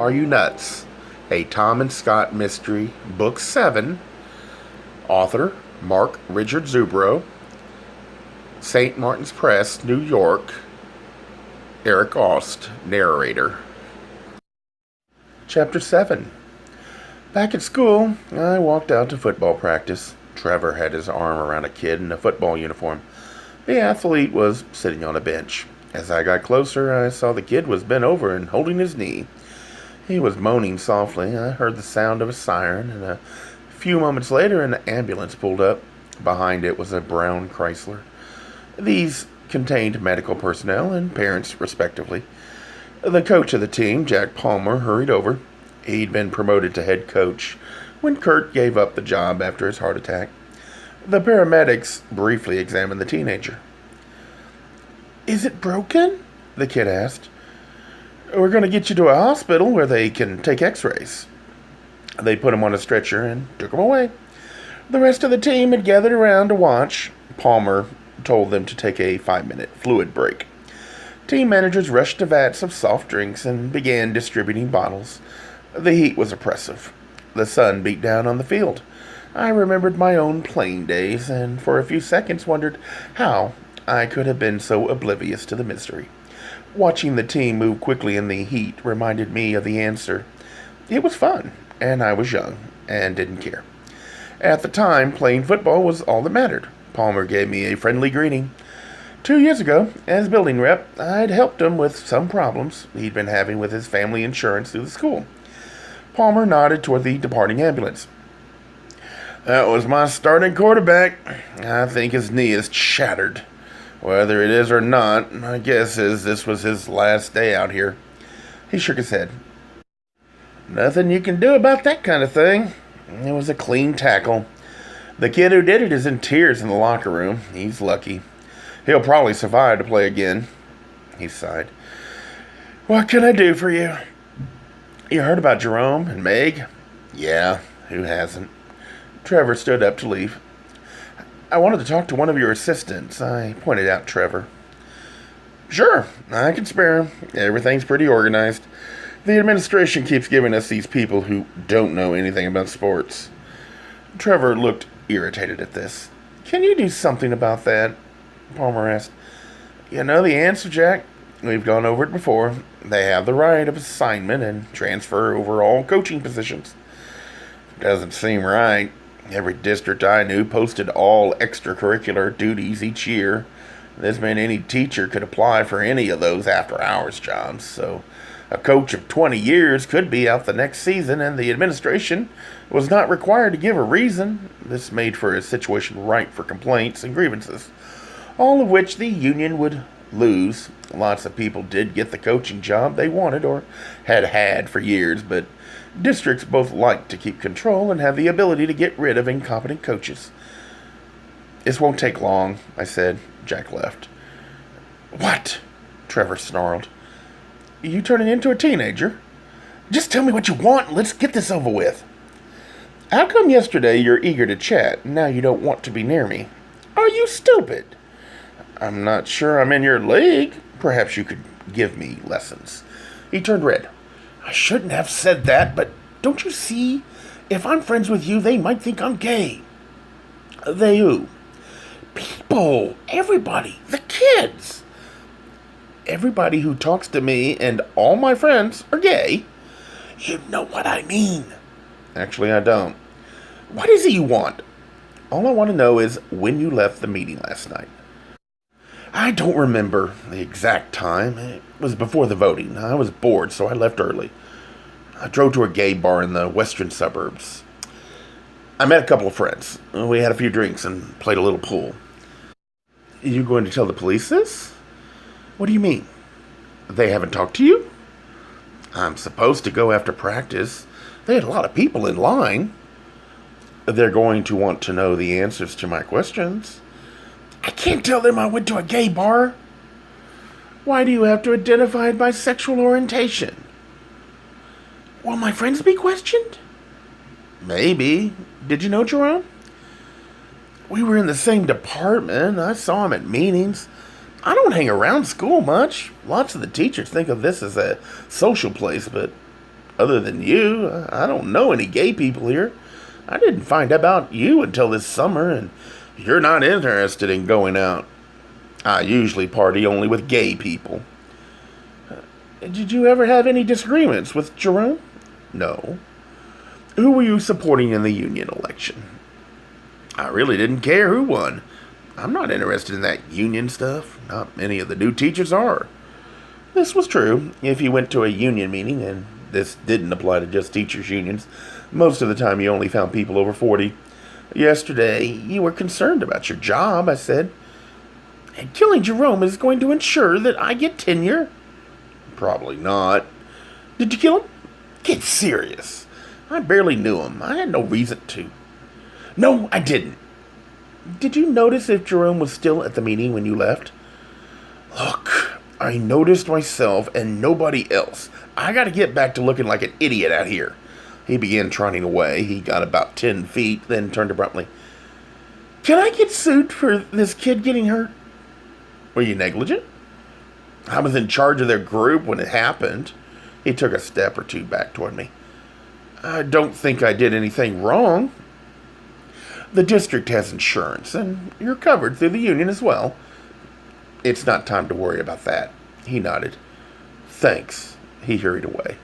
Are You Nuts? A Tom and Scott Mystery, Book 7. Author Mark Richard Zubro. St. Martin's Press, New York. Eric Aust, narrator. Chapter 7. Back at school, I walked out to football practice. Trevor had his arm around a kid in a football uniform. The athlete was sitting on a bench. As I got closer, I saw the kid was bent over and holding his knee. He was moaning softly. I heard the sound of a siren, and a few moments later an ambulance pulled up. Behind it was a brown Chrysler. These contained medical personnel and parents, respectively. The coach of the team, Jack Palmer, hurried over. He'd been promoted to head coach when Kurt gave up the job after his heart attack. The paramedics briefly examined the teenager. "Is it broken?" the kid asked. "We're going to get you to a hospital where they can take x-rays." They put him on a stretcher and took him away. The rest of the team had gathered around to watch. Palmer told them to take a 5-minute fluid break. Team managers rushed to vats of soft drinks and began distributing bottles. The heat was oppressive. The sun beat down on the field. I remembered my own playing days, and for a few seconds wondered how I could have been so oblivious to the mystery. Watching the team move quickly in the heat reminded me of the answer. It was fun, and I was young, and didn't care. At the time, playing football was all that mattered. Palmer gave me a friendly greeting. 2 years ago, as building rep, I'd helped him with some problems he'd been having with his family insurance through the school. Palmer nodded toward the departing ambulance. "That was my starting quarterback. I think his knee is shattered. Whether it is or not, my guess is this was his last day out here." He shook his head. "Nothing you can do about that kind of thing. It was a clean tackle. The kid who did it is in tears in the locker room. He's lucky. He'll probably survive to play again." He sighed. "What can I do for you?" "You heard about Jerome and Meg?" "Yeah, who hasn't?" Trevor stood up to leave. "I wanted to talk to one of your assistants," I pointed out Trevor. "Sure, I can spare him. Everything's pretty organized. The administration keeps giving us these people who don't know anything about sports." Trevor looked irritated at this. "Can you do something about that?" Palmer asked. "You know the answer, Jack. We've gone over it before. They have the right of assignment and transfer over all coaching positions." "Doesn't seem right. Every district I knew posted all extracurricular duties each year. This meant any teacher could apply for any of those after-hours jobs, so a coach of 20 years could be out the next season, and the administration was not required to give a reason. This made for a situation ripe for complaints and grievances, all of which the union would lose. Lots of people did get the coaching job they wanted or had had for years, but districts both liked to keep control and have the ability to get rid of incompetent coaches. "This won't take long," I said. Jack left. "What?" Trevor snarled. "You turning into a teenager? Just tell me what you want and let's get this over with." "How come yesterday you're eager to chat and now you don't want to be near me? Are you stupid?" "I'm not sure I'm in your league. Perhaps you could give me lessons." He turned red. "I shouldn't have said that, but don't you see? If I'm friends with you, they might think I'm gay." "They who?" "People. Everybody. The kids." "Everybody who talks to me and all my friends are gay?" "You know what I mean." "Actually, I don't." "What is it you want?" "All I want to know is when you left the meeting last night." "I don't remember the exact time. It was before the voting. I was bored, so I left early. I drove to a gay bar in the western suburbs. I met a couple of friends. We had a few drinks and played a little pool." "You going to tell the police this?" "What do you mean? They haven't talked to you?" "I'm supposed to go after practice. They had a lot of people in line." "They're going to want to know the answers to my questions." "I can't tell them I went to a gay bar." "Why do you have to identify it by sexual orientation?" "Will my friends be questioned?" "Maybe. Did you know Jerome?" "We were in the same department. I saw him at meetings. I don't hang around school much. Lots of the teachers think of this as a social place, but Other than you, I don't know any gay people here. I didn't find out about you until this summer, and you're not interested in going out. I usually party only with gay people. Did you ever have any disagreements with Jerome? No. Who were you supporting in the union election? I really didn't care who won. I'm not interested in that union stuff. Not many of the new teachers are. This was true if you went to a union meeting, and this didn't apply to just teachers' unions. Most of the time you only found people over 40. Yesterday, you were concerned about your job, I said. And killing Jerome is going to ensure that I get tenure? Probably not. Did you kill him? Get serious. I barely knew him. I had no reason to. No, I didn't. Did you notice if Jerome was still at the meeting when you left? Look, I noticed myself and nobody else. I gotta get back to looking like an idiot out here. He began trotting away. He got about 10 feet, then turned abruptly. Can I get sued for this kid getting hurt? Were you negligent? I was in charge of their group when it happened. He took a step or two back toward me. I don't think I did anything wrong. The district has insurance, and you're covered through the union as well. It's not time to worry about that. He nodded. Thanks. He hurried away.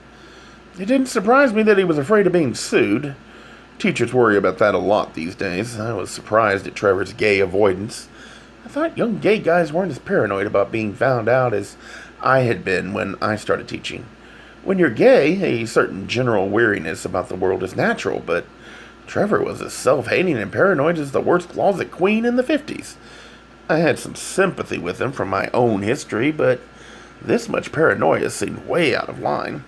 It didn't surprise me that he was afraid of being sued. Teachers worry about that a lot these days. I was surprised at Trevor's gay avoidance. I thought young gay guys weren't as paranoid about being found out as I had been when I started teaching. When you're gay, a certain general weariness about the world is natural, but Trevor was as self-hating and paranoid as the worst closet queen in the 50s. I had some sympathy with him from my own history, but this much paranoia seemed way out of line.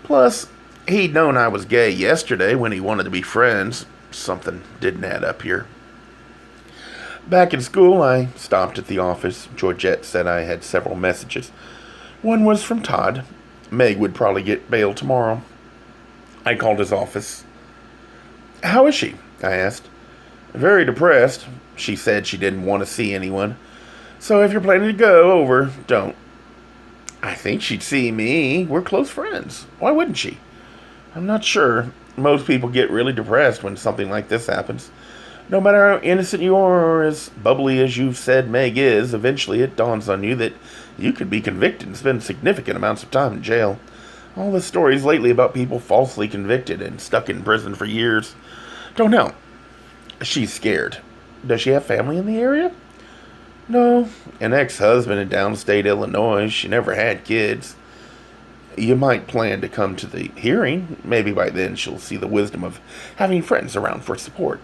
Plus, he'd known I was gay yesterday when he wanted to be friends. Something didn't add up here. Back in school, I stopped at the office. Georgette said I had several messages. One was from Todd. Meg would probably get bail tomorrow. I called his office. How is she? I asked. Very depressed. She said she didn't want to see anyone. So if you're planning to go over, don't. I think she'd see me. We're close friends. Why wouldn't she? I'm not sure. Most people get really depressed when something like this happens. No matter how innocent you are or as bubbly as you've said Meg is, eventually it dawns on you that you could be convicted and spend significant amounts of time in jail. All the stories lately about people falsely convicted and stuck in prison for years don't help. She's scared. Does she have family in the area? No. An ex-husband in downstate Illinois. She never had kids. You might plan to come to the hearing. Maybe by then she'll see the wisdom of having friends around for support.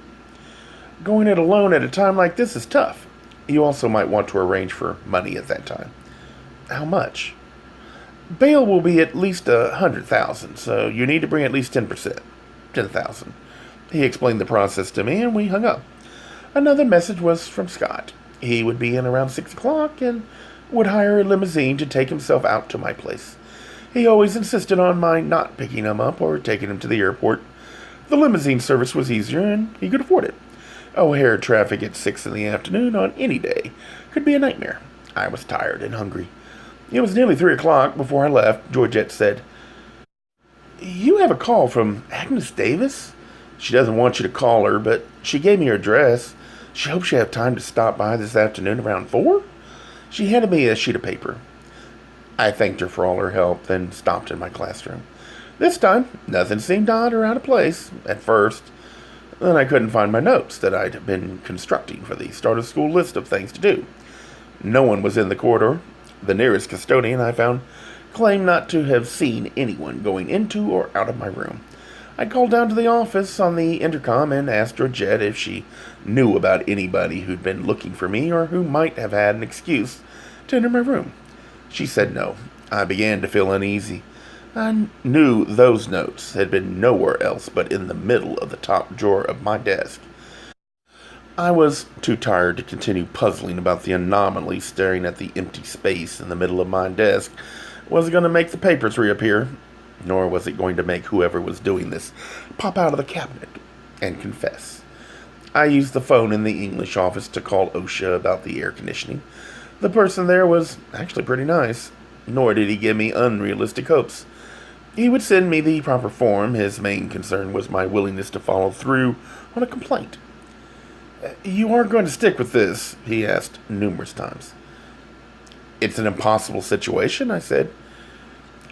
Going it alone at a time like this is tough. You also might want to arrange for money at that time. How much? Bail will be at least $100,000, so you need to bring at least 10%. 10,000. He explained the process to me, and we hung up. Another message was from Scott. He would be in around 6 o'clock and would hire a limousine to take himself out to my place. He always insisted on my not picking him up or taking him to the airport. The limousine service was easier, and he could afford it. O'Hare traffic at 6 in the afternoon on any day could be a nightmare. I was tired and hungry. It was nearly 3 o'clock before I left. Georgette said, You have a call from Agnes Davis? She doesn't want you to call her, but she gave me her address. She hopes you have time to stop by this afternoon around 4? She handed me a sheet of paper. I thanked her for all her help, then stopped in my classroom. This time, nothing seemed odd or out of place, at first. Then I couldn't find my notes that I'd been constructing for the start of school list of things to do. No one was in the corridor. The nearest custodian I found claimed not to have seen anyone going into or out of my room. I called down to the office on the intercom and asked Georgette if she knew about anybody who'd been looking for me or who might have had an excuse to enter my room. She said no. I began to feel uneasy. I knew those notes had been nowhere else but in the middle of the top drawer of my desk. I was too tired to continue puzzling about the anomaly staring at the empty space in the middle of my desk. Was it going to make the papers reappear? Nor was it going to make whoever was doing this pop out of the cabinet and confess. I used the phone in the English office to call OSHA about the air conditioning. The person there was actually pretty nice, nor did he give me unrealistic hopes. He would send me the proper form. His main concern was my willingness to follow through on a complaint. You aren't going to stick with this, he asked numerous times. It's an impossible situation, I said.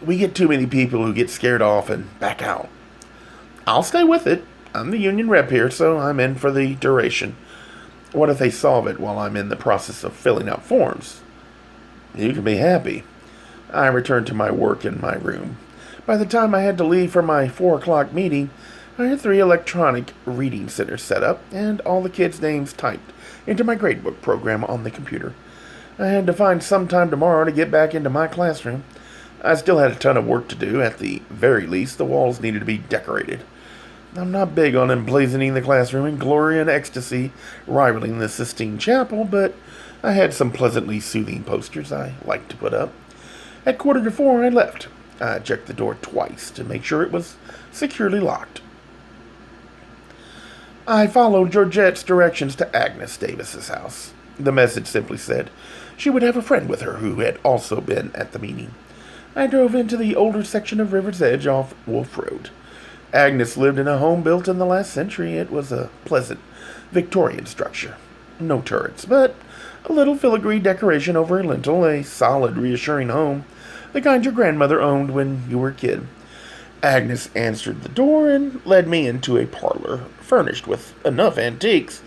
We get too many people who get scared off and back out. I'll stay with it. I'm the union rep here, so I'm in for the duration. What if they solve it while I'm in the process of filling out forms? You can be happy. I returned to my work in my room. By the time I had to leave for my 4 o'clock meeting, I had 3 electronic reading centers set up and all the kids' names typed into my gradebook program on the computer. I had to find some time tomorrow to get back into my classroom. I still had a ton of work to do. At the very least, the walls needed to be decorated. I'm not big on emblazoning the classroom in glory and ecstasy, rivaling the Sistine Chapel, but I had some pleasantly soothing posters I liked to put up. At 3:45, I left. I checked the door twice to make sure it was securely locked. I followed Georgette's directions to Agnes Davis's house. The message simply said she would have a friend with her who had also been at the meeting. I drove into the older section of River's Edge off Wolf Road. Agnes lived in a home built in the last century. It was a pleasant Victorian structure. No turrets, but a little filigree decoration over a lintel, a solid, reassuring home, the kind your grandmother owned when you were a kid. Agnes answered the door and led me into a parlor furnished with enough antiques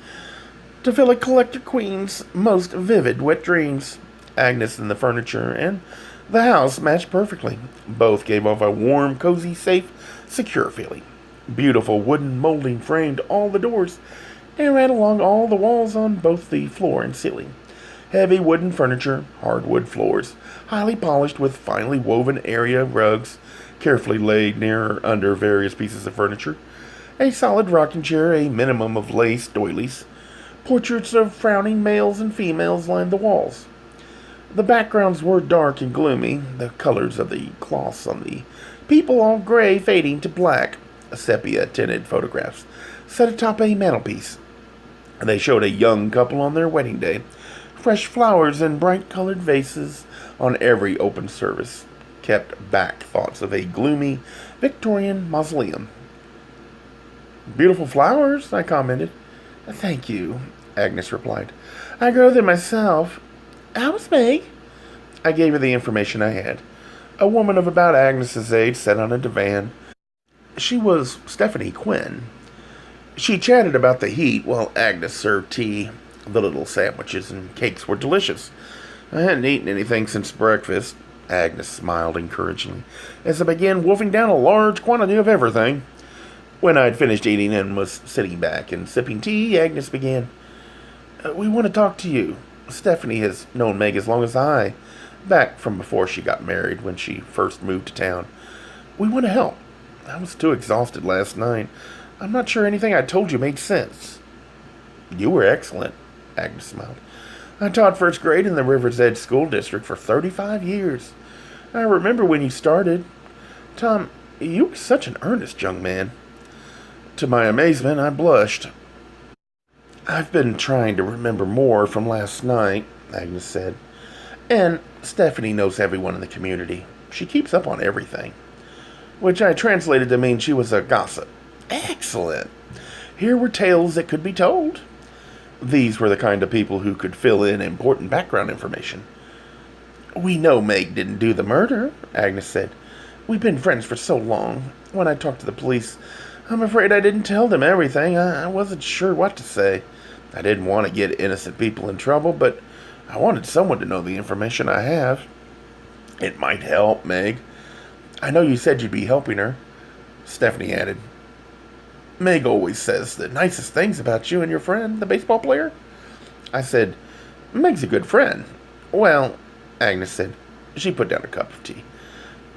to fill a collector queen's most vivid wet dreams. Agnes and the furniture and the house matched perfectly. Both gave off a warm, cozy, safe, secure feeling. Beautiful wooden molding framed all the doors and ran along all the walls on both the floor and ceiling. Heavy wooden furniture, hardwood floors, highly polished with finely woven area rugs, carefully laid near or under various pieces of furniture, a solid rocking chair, a minimum of lace doilies. Portraits of frowning males and females lined the walls. The backgrounds were dark and gloomy, the colors of the cloths on the people all gray fading to black. Sepia-tinted photographs set atop a mantelpiece. They showed a young couple on their wedding day. Fresh flowers in bright-colored vases on every open service kept back thoughts of a gloomy Victorian mausoleum. Beautiful flowers, I commented. Thank you, Agnes replied. I grow them myself. How's Meg? I gave her the information I had. A woman of about Agnes's age sat on a divan. She was Stephanie Quinn. She chatted about the heat while Agnes served tea. The little sandwiches and cakes were delicious. I hadn't eaten anything since breakfast. Agnes smiled encouragingly as I began wolfing down a large quantity of everything. When I'd finished eating and was sitting back and sipping tea, Agnes began. We want to talk to you. Stephanie has known Meg as long as I, back from before she got married when she first moved to town. We want to help. I was too exhausted last night. I'm not sure anything I told you made sense. You were excellent, Agnes smiled. I taught first grade in the River's Edge School District for 35 years. I remember when you started. Tom, you were such an earnest young man. To my amazement, I blushed. I've been trying to remember more from last night, Agnes said. And Stephanie knows everyone in the community. She keeps up on everything. Which I translated to mean she was a gossip. Excellent. Here were tales that could be told. These were the kind of people who could fill in important background information. We know Meg didn't do the murder, Agnes said. We've been friends for so long. When I talked to the police, I'm afraid I didn't tell them everything. I wasn't sure what to say. I didn't want to get innocent people in trouble, but I wanted someone to know the information I have. It might help, Meg. I know you said you'd be helping her, Stephanie added. Meg always says the nicest things about you and your friend, the baseball player. I said, Meg's a good friend. Well, Agnes said. She put down a cup of tea.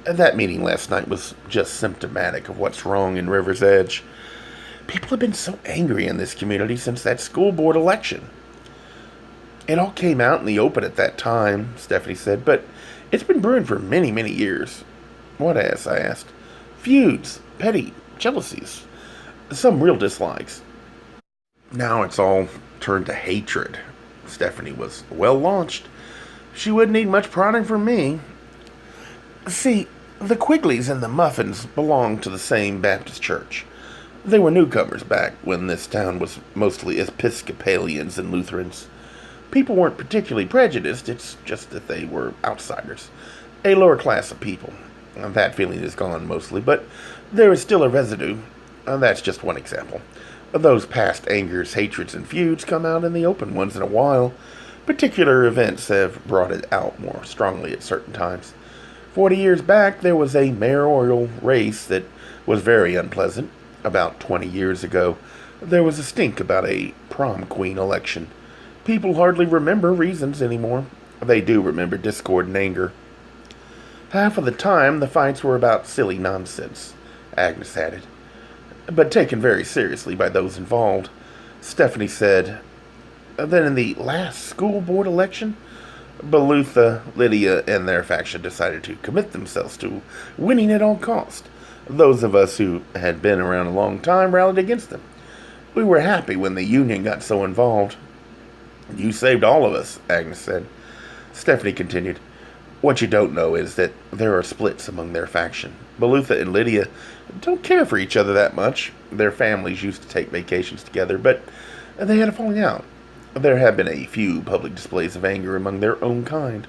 That meeting last night was just symptomatic of what's wrong in River's Edge. People have been so angry in this community since that school board election. It all came out in the open at that time, Stephanie said, but it's been brewing for many, many years. What has? I asked. Feuds, petty jealousies, some real dislikes. Now it's all turned to hatred. Stephanie was well launched. She wouldn't need much prodding from me. See, The Quigleys and the Muffins belonged to the same Baptist church. They were newcomers back when this town was mostly Episcopalians and Lutherans. People weren't particularly prejudiced, it's just that they were outsiders. A lower class of people. That feeling is gone mostly, but there is still a residue. That's just one example. Those past angers, hatreds, and feuds come out in the open once in a while. Particular events have brought it out more strongly at certain times. 40 years back, there was a mayoral race that was very unpleasant. About 20 years ago, there was a stink about a prom queen election. People hardly remember reasons anymore. They do remember discord and anger. Half of the time, the fights were about silly nonsense, Agnes added, but taken very seriously by those involved. Stephanie said, then in the last school board election, Belutha, Lydia, and their faction decided to commit themselves to winning at all cost. Those of us who had been around a long time rallied against them. We were happy when the Union got so involved. You saved all of us, Agnes said. Stephanie continued, what you don't know is that there are splits among their faction. Belutha and Lydia don't care for each other that much. Their families used to take vacations together, but they had a falling out. There have been a few public displays of anger among their own kind.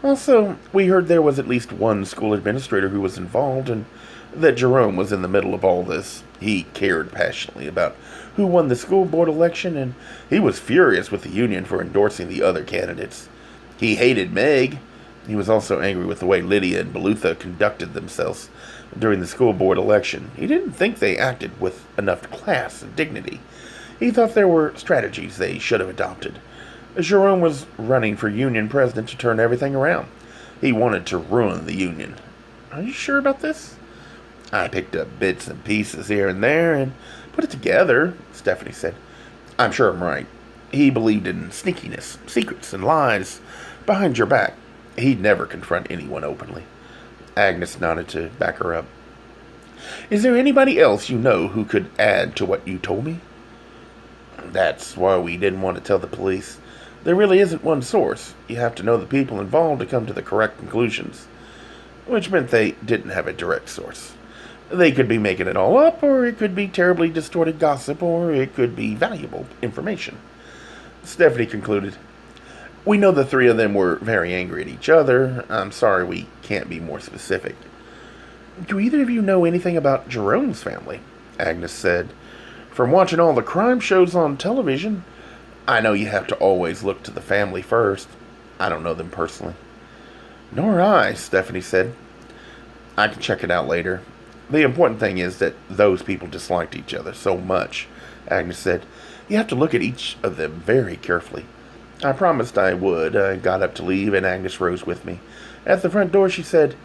Also, we heard there was at least one school administrator who was involved, and that Jerome was in the middle of all this. He cared passionately about who won the school board election, and he was furious with the union for endorsing the other candidates. He hated Meg. He was also angry with the way Lydia and Belutha conducted themselves during the school board election. He didn't think they acted with enough class and dignity. He thought there were strategies they should have adopted. Jerome was running for union president to turn everything around. He wanted to ruin the union. Are you sure about this? I picked up bits and pieces here and there and put it together, Stephanie said. I'm sure I'm right. He believed in sneakiness, secrets, and lies behind your back. He'd never confront anyone openly. Agnes nodded to back her up. Is there anybody else you know who could add to what you told me? That's why we didn't want to tell the police. There really isn't one source. You have to know the people involved to come to the correct conclusions. Which meant they didn't have a direct source. They could be making it all up, or it could be terribly distorted gossip, or it could be valuable information. Stephanie concluded, we know the three of them were very angry at each other. I'm sorry we can't be more specific. Do either of you know anything about Jerome's family? Agnes said. From watching all the crime shows on television, I know you have to always look to the family first. I don't know them personally. Nor I, Stephanie said. I can check it out later. The important thing is that those people disliked each other so much, Agnes said. You have to look at each of them very carefully. I promised I would. I got up to leave, and Agnes rose with me. At the front door, she said,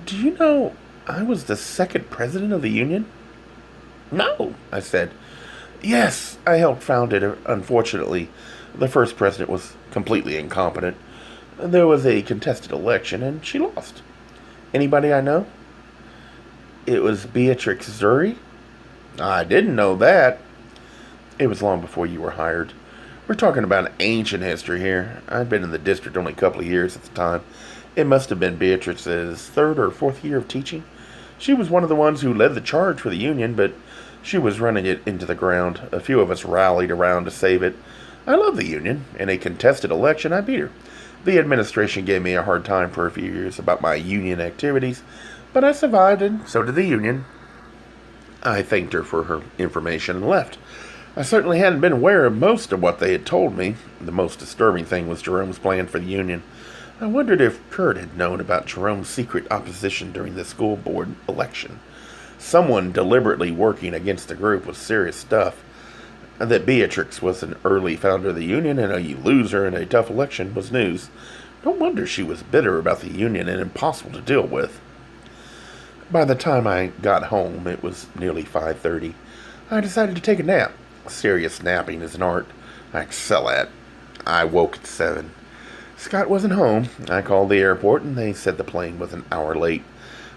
do you know I was the second president of the union? No, I said. Yes, I helped found it. Unfortunately, the first president was completely incompetent. There was a contested election, and she lost. Anybody I know? It was Beatrix Zuri. I didn't know that. It was long before you were hired. We're talking about ancient history here. I'd been in the district only a couple of years at the time. It must have been Beatrix's third or fourth year of teaching. She was one of the ones who led the charge for the union, but she was running it into the ground. A few of us rallied around to save it. I love the union. In a contested election, I beat her. The administration gave me a hard time for a few years about my union activities, but I survived, and so did the union. I thanked her for her information and left. I certainly hadn't been aware of most of what they had told me. The most disturbing thing was Jerome's plan for the union. I wondered if Kurt had known about Jerome's secret opposition during the school board election. Someone deliberately working against the group was serious stuff. That Beatrix was an early founder of the union and a loser in a tough election was news. No wonder she was bitter about the union and impossible to deal with. By the time I got home, it was nearly 5:30. I decided to take a nap. Serious napping is an art I excel at. I woke at 7. Scott wasn't home. I called the airport, and they said the plane was an hour late.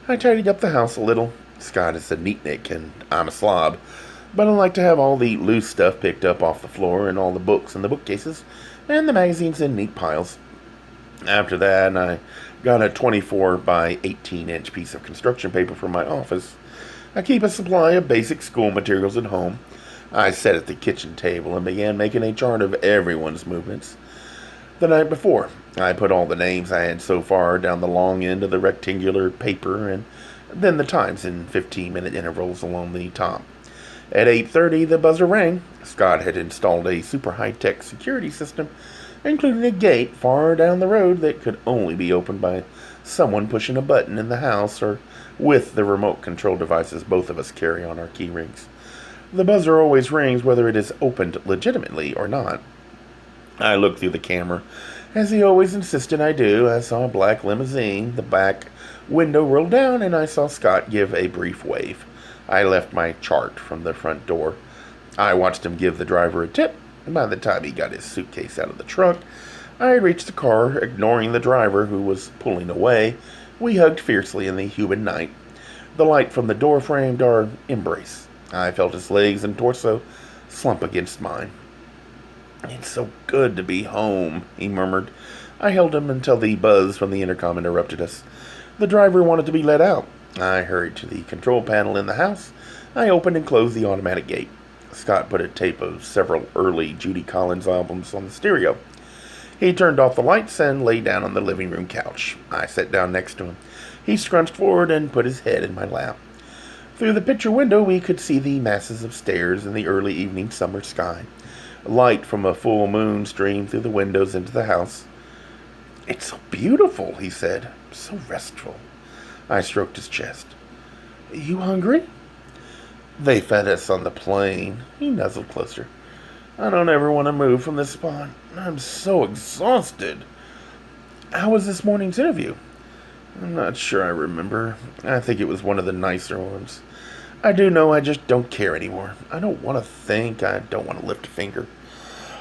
I tidied up the house a little. Scott is a neatnik, and I'm a slob. But I like to have all the loose stuff picked up off the floor, and all the books in the bookcases, and the magazines in neat piles. After that, I got a 24 by 18-inch piece of construction paper from my office. I keep a supply of basic school materials at home. I sat at the kitchen table and began making a chart of everyone's movements. The night before, I put all the names I had so far down the long end of the rectangular paper and then the times in 15-minute intervals along the top. At 8:30, the buzzer rang. Scott had installed a super high-tech security system, including a gate far down the road that could only be opened by someone pushing a button in the house or with the remote control devices both of us carry on our key rings. The buzzer always rings whether it is opened legitimately or not. I looked through the camera, as he always insisted I do. I saw a black limousine, the back window rolled down, and I saw Scott give a brief wave. I left my chart from the front door. I watched him give the driver a tip, and by the time he got his suitcase out of the trunk, I reached the car, ignoring the driver who was pulling away. We hugged fiercely in the humid night. The light from the door framed our embrace. I felt his legs and torso slump against mine. "It's so good to be home," he murmured. I held him until the buzz from the intercom interrupted us. The driver wanted to be let out. I hurried to the control panel in the house. I opened and closed the automatic gate. Scott put a tape of several early Judy Collins albums on the stereo. He turned off the lights and lay down on the living room couch. I sat down next to him. He scrunched forward and put his head in my lap. Through the picture window, we could see the masses of stairs in the early evening summer sky. Light from a full moon streamed through the windows into the house. "It's so beautiful," he said. "So restful." I stroked his chest. "You hungry?" "They fed us on the plane." He nuzzled closer. "I don't ever want to move from this spot. I'm so exhausted." "How was this morning's interview?" "I'm not sure I remember. I think it was one of the nicer ones. I do know I just don't care anymore. I don't want to think. I don't want to lift a finger.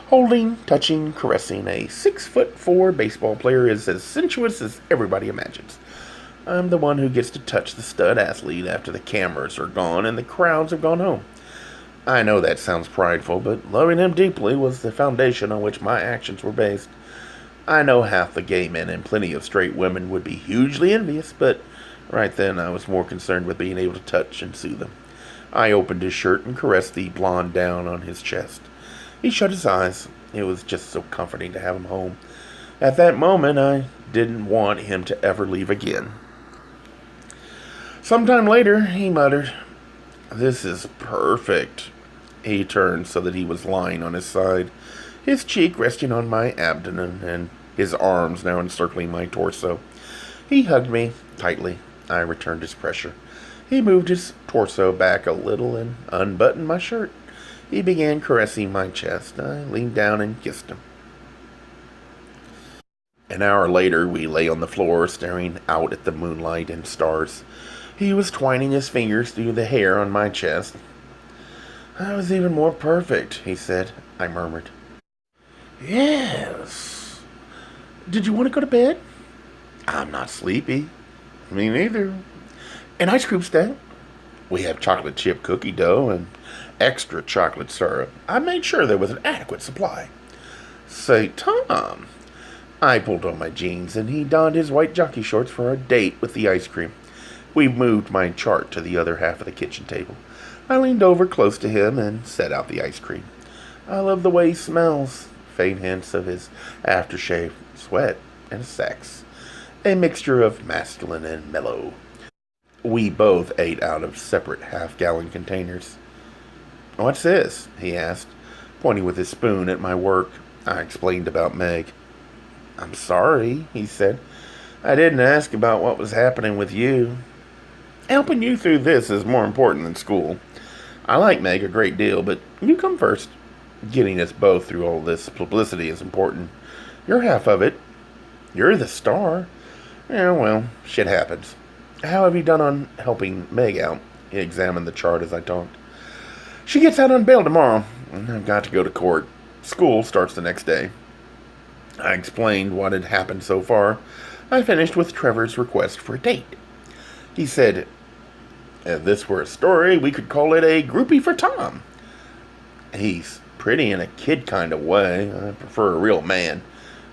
Holding, touching, caressing a 6'4" baseball player is as sensuous as everybody imagines. I'm the one who gets to touch the stud athlete after the cameras are gone and the crowds have gone home. I know that sounds prideful, but loving him deeply was the foundation on which my actions were based. I know half the gay men and plenty of straight women would be hugely envious, but right then I was more concerned with being able to touch and soothe him. I opened his shirt and caressed the blonde down on his chest. He shut his eyes. It was just so comforting to have him home. At that moment, I didn't want him to ever leave again. Sometime later, he muttered, "This is perfect." He turned so that he was lying on his side, his cheek resting on my abdomen and his arms now encircling my torso. He hugged me tightly. I returned his pressure. He moved his torso back a little and unbuttoned my shirt. He began caressing my chest. I leaned down and kissed him. An hour later, we lay on the floor, staring out at the moonlight and stars. He was twining his fingers through the hair on my chest. "That was even more perfect," he said. I murmured, "Yes. Did you want to go to bed?" "I'm not sleepy." "Me neither." "An ice cream stand?" "We have chocolate chip cookie dough and extra chocolate syrup. I made sure there was an adequate supply." "Say, Tom." I pulled on my jeans, and he donned his white jockey shorts for our date with the ice cream. We moved my chart to the other half of the kitchen table. I leaned over close to him and set out the ice cream. I love the way he smells. Faint hints of his aftershave, sweat, and sex. A mixture of masculine and mellow. We both ate out of separate half-gallon containers. "What's this?" he asked, pointing with his spoon at my work. I explained about Meg. "I'm sorry," he said. "I didn't ask about what was happening with you. Helping you through this is more important than school. I like Meg a great deal, but you come first. Getting us both through all this publicity is important. You're half of it. You're the star. Yeah, well, shit happens. How have you done on helping Meg out?" He examined the chart as I talked. "She gets out on bail tomorrow. I've got to go to court. School starts the next day." I explained what had happened so far. I finished with Trevor's request for a date. He said, "If this were a story, we could call it a groupie for Tom. He's pretty in a kid kind of way. I prefer a real man.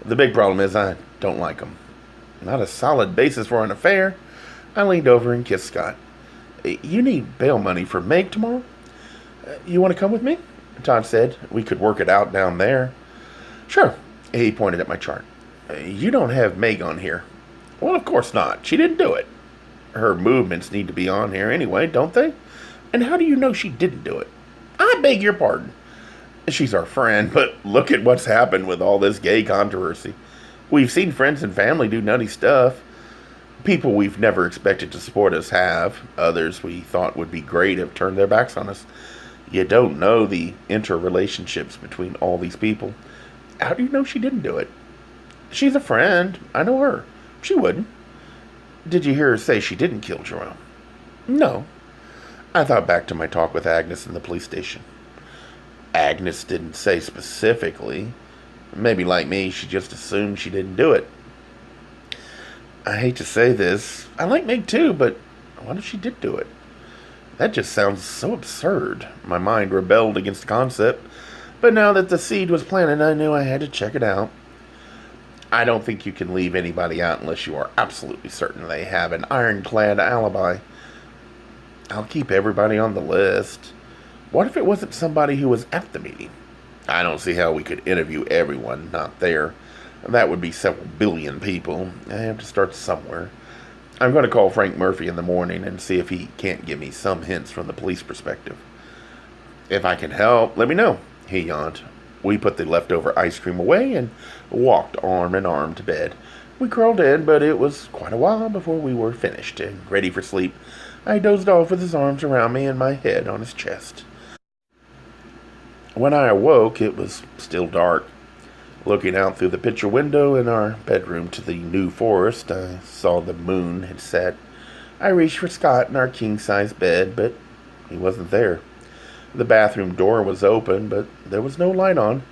The big problem is I Don't like him. Not a solid basis for an affair. I leaned over and kissed Scott. You need bail money for Meg tomorrow? You want to come with me? Todd said. We could work it out down there. Sure. He pointed at my chart. You don't have Meg on here. Well, of course not. She didn't do it. Her movements need to be on here anyway, don't they? And how do you know she didn't do it? I beg your pardon. She's our friend, but look at what's happened with all this gay controversy. We've seen friends and family do nutty stuff. People we've never expected to support us have. Others we thought would be great have turned their backs on us. You don't know the interrelationships between all these people. How do you know she didn't do it? She's a friend. I know her. She wouldn't. Did you hear her say she didn't kill Jerome? No. I thought back to my talk with Agnes in the police station. Agnes didn't say specifically. Maybe like me, she just assumed she didn't do it. I hate to say this. I like Meg too, but what if she did do it? That just sounds so absurd. My mind rebelled against the concept, but now that the seed was planted, I knew I had to check it out. I don't think you can leave anybody out unless you are absolutely certain they have an ironclad alibi. I'll keep everybody on the list. What if it wasn't somebody who was at the meeting? I don't see how we could interview everyone not there. That would be several billion people. I have to start somewhere. I'm going to call Frank Murphy in the morning and see if he can't give me some hints from the police perspective. If I can help, let me know, he yawned. We put the leftover ice cream away and walked arm in arm to bed. We curled in, but it was quite a while before we were finished and ready for sleep. I dozed off with his arms around me and my head on his chest. When I awoke, it was still dark. Looking out through the picture window in our bedroom to the New Forest, I saw the moon had set. I reached for Scott in our king-size bed, but he wasn't there. The bathroom door was open, but there was no light on.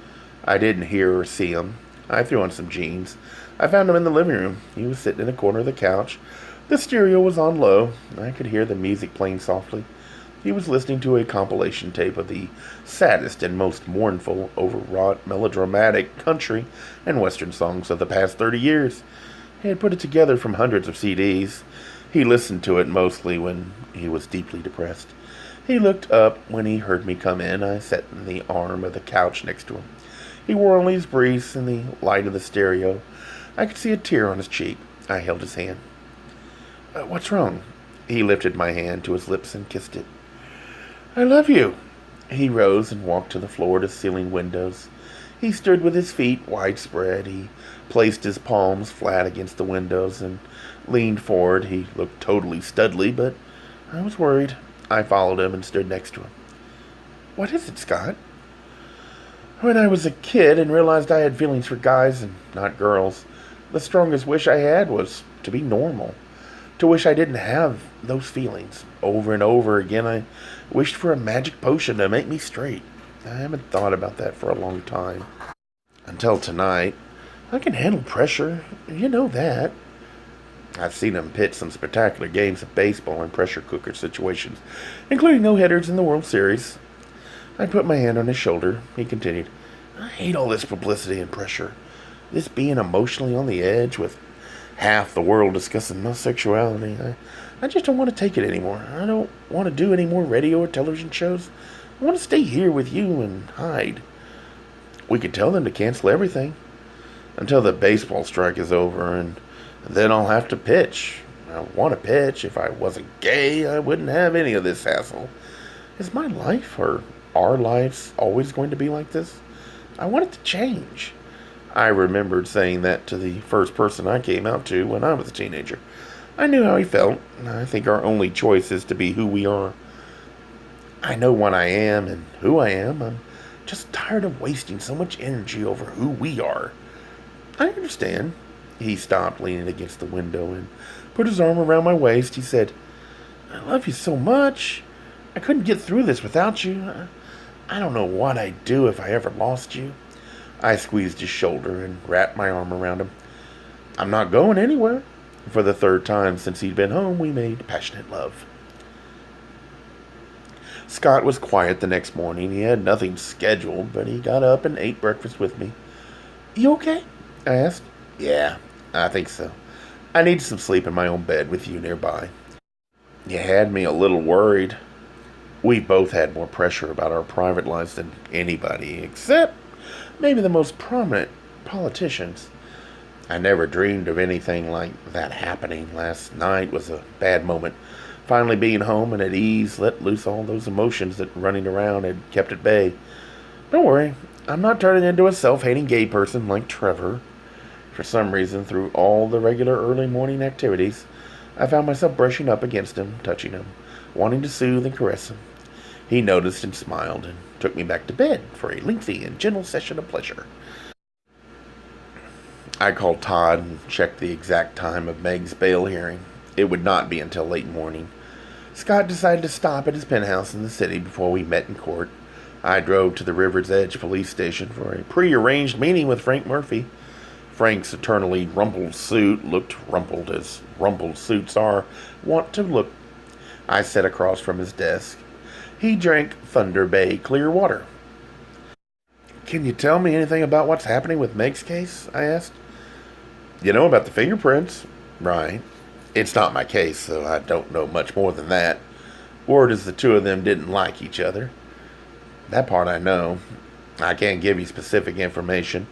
I didn't hear or see him. I threw on some jeans. I found him in the living room. He was sitting in a corner of the couch. The stereo was on low. I could hear the music playing softly. He was listening to a compilation tape of the saddest and most mournful, overwrought, melodramatic country and western songs of the past 30 years. He had put it together from hundreds of CDs. He listened to it mostly when he was deeply depressed. He looked up when he heard me come in. I sat in the arm of the couch next to him. He wore only his briefs in the light of the stereo. I could see a tear on his cheek. I held his hand. What's wrong? He lifted my hand to his lips and kissed it. I love you. He rose and walked to the floor-to-ceiling windows. He stood with his feet widespread. He placed his palms flat against the windows and leaned forward. He looked totally studly, but I was worried. I followed him and stood next to him. What is it, Scott? When I was a kid and realized I had feelings for guys and not girls, the strongest wish I had was to be normal. To wish I didn't have those feelings. Over and over again, I wished for a magic potion to make me straight. I haven't thought about that for a long time. Until tonight. I can handle pressure. You know that. I've seen him pitch some spectacular games of baseball in pressure cooker situations, including no-hitters in the World Series. I put my hand on his shoulder. He continued, I hate all this publicity and pressure. This being emotionally on the edge with half the world discussing my sexuality. I just don't want to take it anymore. I don't want to do any more radio or television shows. I want to stay here with you and hide. We could tell them to cancel everything until the baseball strike is over, and then I'll have to pitch. I want to pitch. If I wasn't gay, I wouldn't have any of this hassle. Is my life or our lives always going to be like this? I want it to change. I remembered saying that to the first person I came out to when I was a teenager. I knew how he felt. I think our only choice is to be who we are. I know what I am and who I am. I'm just tired of wasting so much energy over who we are. I understand. He stopped, leaning against the window, and put his arm around my waist. He said, I love you so much. I couldn't get through this without you. I don't know what I'd do if I ever lost you. I squeezed his shoulder and wrapped my arm around him. I'm not going anywhere. For the third time since he'd been home, we made passionate love. Scott was quiet the next morning. He had nothing scheduled, but he got up and ate breakfast with me. You okay? I asked. Yeah. I think so. I need some sleep in my own bed with you nearby. You had me a little worried. We've both had more pressure about our private lives than anybody, except maybe the most prominent politicians. I never dreamed of anything like that happening. Last night was a bad moment. Finally being home and at ease let loose all those emotions that running around had kept at bay. Don't worry, I'm not turning into a self-hating gay person like Trevor. For some reason, through all the regular early morning activities, I found myself brushing up against him, touching him, wanting to soothe and caress him. He noticed and smiled and took me back to bed for a lengthy and gentle session of pleasure. I called Todd and checked the exact time of Meg's bail hearing. It would not be until late morning. Scott decided to stop at his penthouse in the city before we met in court. I drove to the River's Edge police station for a pre-arranged meeting with Frank Murphy. Frank's eternally rumpled suit looked rumpled as rumpled suits are wont to look. I sat across from his desk. He drank Thunder Bay clear water. "Can you tell me anything about what's happening with Meg's case?" I asked. "You know about the fingerprints?" "Right. It's not my case, so I don't know much more than that. Word is the two of them didn't like each other. That part I know. I can't give you specific information.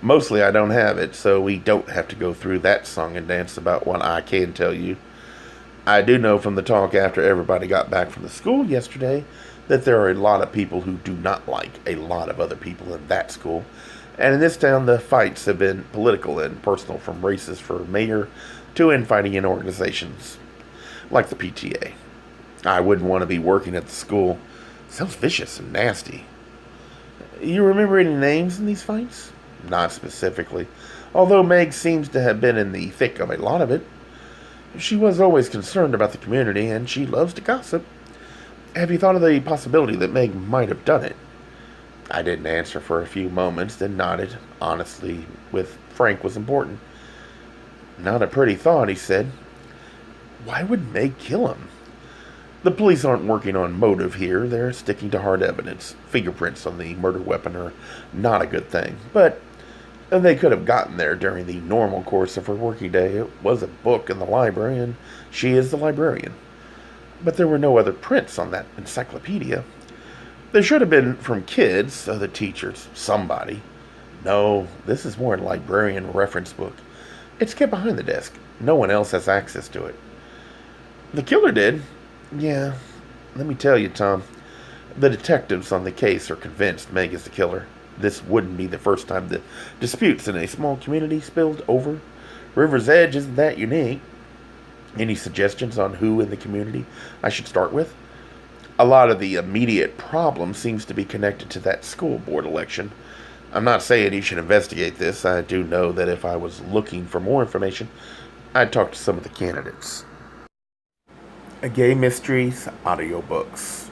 Mostly I don't have it, so we don't have to go through that song and dance about what I can tell you. I do know from the talk after everybody got back from the school yesterday that there are a lot of people who do not like a lot of other people in that school. And in this town, the fights have been political and personal, from races for mayor to infighting in organizations like the PTA. I wouldn't want to be working at the school. Sounds vicious and nasty." "You remember any names in these fights?" "Not specifically, although Meg seems to have been in the thick of a lot of it. She was always concerned about the community, and she loves to gossip. Have you thought of the possibility that Meg might have done it?" I didn't answer for a few moments, then nodded. Honestly, with Frank was important. "Not a pretty thought," he said. "Why would Meg kill him?" "The police aren't working on motive here. They're sticking to hard evidence. Fingerprints on the murder weapon are not a good thing. But they could have gotten there during the normal course of her working day. It was a book in the library, and she is the librarian. But there were no other prints on that encyclopedia. They should have been from kids, other teachers, somebody. No, this is more a librarian reference book. It's kept behind the desk. No one else has access to it." "The killer did?" "Yeah. Let me tell you, Tom, the detectives on the case are convinced Meg is the killer. This wouldn't be the first time the disputes in a small community spilled over. River's Edge isn't that unique. Any suggestions on who in the community I should start with?" "A lot of the immediate problem seems to be connected to that school board election. I'm not saying you should investigate this. I do know that if I was looking for more information, I'd talk to some of the candidates." Gay Mysteries audiobooks.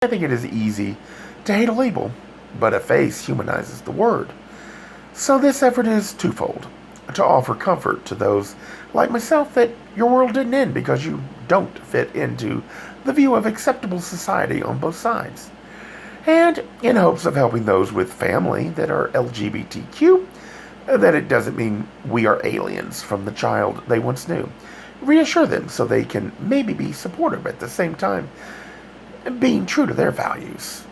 I think it is easy to hate a label, but a face humanizes the word. So this effort is twofold: to offer comfort to those like myself that your world didn't end because you don't fit into the view of acceptable society on both sides, and in hopes of helping those with family that are LGBTQ, that it doesn't mean we are aliens from the child they once knew. Reassure them so they can maybe be supportive at the same time, being true to their values.